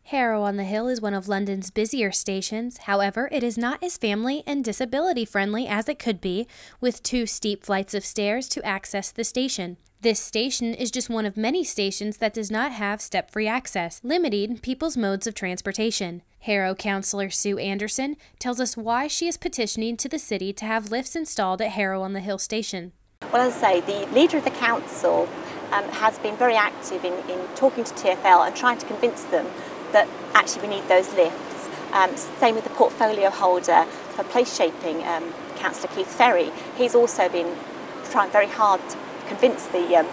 Harrow-on-the-Hill is one of London's busier stations. However, it is not as family and disability friendly as it could be, with 2 steep flights of stairs to access the station. This station is just one of many stations that does not have step-free access, limiting people's modes of transportation. Harrow councillor Sue Anderson tells us why she is petitioning to the city to have lifts installed at Harrow-on-the-Hill station. Well, as I say, the leader of the council has been very active in talking to TfL and trying to convince them that actually we need those lifts. Same with the portfolio holder for place shaping, Councillor Keith Ferry. He's also been trying very hard to convince the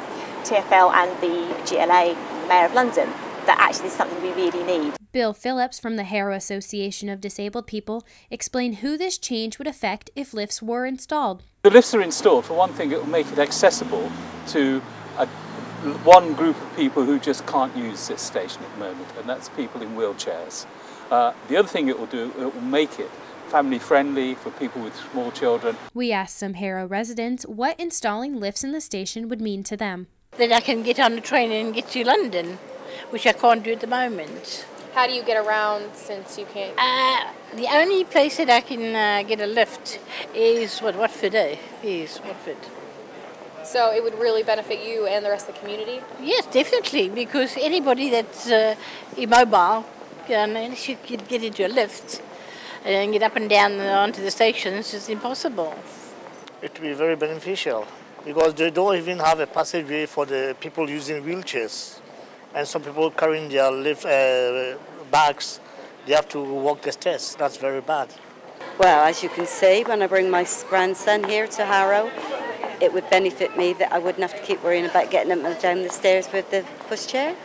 TfL and the GLA, the Mayor of London, that actually this is something we really need. Bill Phillips from the Harrow Association of Disabled People explained who this change would affect if lifts were installed. The lifts are installed, for one thing, it will make it accessible to one group of people who just can't use this station at the moment, and that's people in wheelchairs. The other thing it will do, it will make it family friendly for people with small children. We asked some Harrow residents what installing lifts in the station would mean to them. That I can get on the train and get to London, which I can't do at the moment. How do you get around since you can't? The only place that I can get a lift is Watford. So it would really benefit you and the rest of the community? Yes, definitely, because anybody that's immobile, unless you could get into a lift and get up and down onto the stations, it's impossible. It would be very beneficial because they don't even have a passageway for the people using wheelchairs. And some people carrying their lift bags, they have to walk the stairs. That's very bad. Well, as you can see, when I bring my grandson here to Harrow, it would benefit me that I wouldn't have to keep worrying about getting him down the stairs with the pushchair.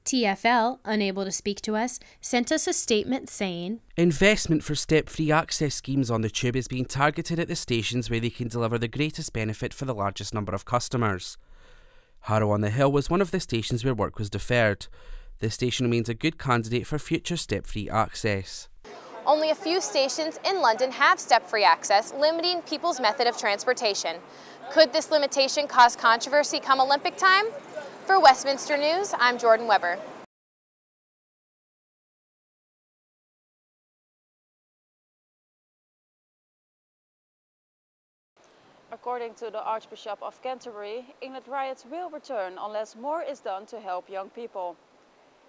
TfL, unable to speak to us, sent us a statement saying, "Investment for step-free access schemes on the tube is being targeted at the stations where they can deliver the greatest benefit for the largest number of customers. Harrow-on-the-Hill was one of the stations where work was deferred. This station remains a good candidate for future step-free access." Only a few stations in London have step-free access, limiting people's method of transportation. Could this limitation cause controversy come Olympic time? For Westminster News, I'm Jordan Weber. According to the Archbishop of Canterbury, England riots will return unless more is done to help young people.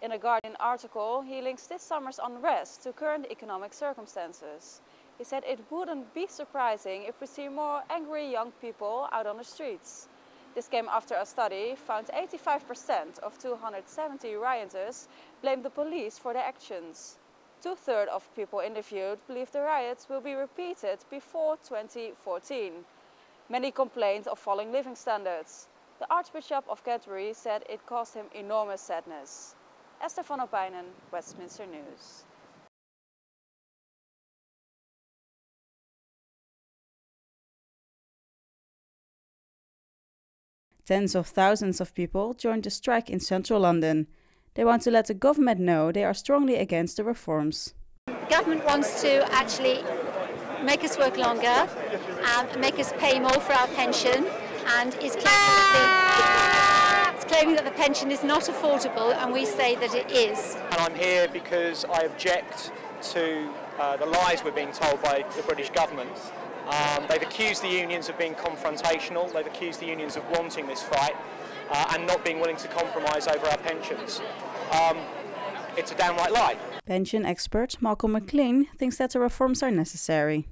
In a Guardian article, he links this summer's unrest to current economic circumstances. He said it wouldn't be surprising if we see more angry young people out on the streets. This came after a study found 85% of 270 rioters blamed the police for their actions. 2/3 of people interviewed believe the riots will be repeated before 2014. Many complained of falling living standards. The Archbishop of Canterbury said it caused him enormous sadness. Estherassessment.mov, Westminster News. Tens of thousands of people joined the strike in central London. They want to let the government know they are strongly against the reforms. The government wants to actually make us work longer, make us pay more for our pension, and is claiming that the pension is not affordable, and we say that it is. And I'm here because I object to the lies we're being told by the British government. They've accused the unions of being confrontational, they've accused the unions of wanting this fight and not being willing to compromise over our pensions. It's a downright lie. Pension expert Malcolm McLean thinks that the reforms are necessary.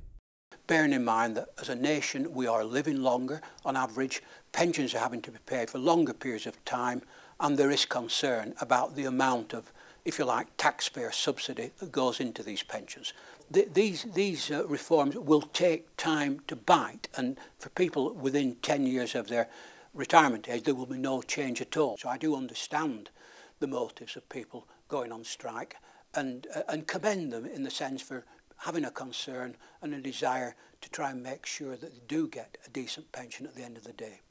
Bearing in mind that as a nation we are living longer, on average, pensions are having to be paid for longer periods of time, and there is concern about the amount of, if you like, taxpayer subsidy that goes into these pensions. These reforms will take time to bite, and for people within 10 years of their retirement age there will be no change at all. So I do understand the motives of people going on strike and commend them in the sense for having a concern and a desire to try and make sure that they do get a decent pension at the end of the day.